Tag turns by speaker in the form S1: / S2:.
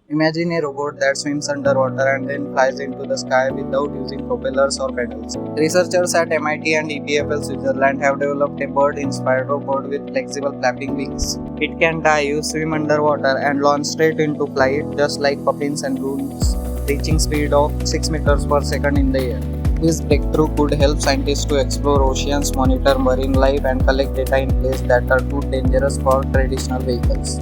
S1: Imagine a robot that swims underwater and then flies into the sky without using propellers or pedals. Researchers at MIT and EPFL Switzerland have developed a bird-inspired robot with flexible flapping wings. It can dive, swim underwater, and launch straight into flight just like puffins and loons, reaching speed of 6 meters per second in the air. This breakthrough could help scientists to explore oceans, monitor marine life, and collect data in places that are too dangerous for traditional vehicles.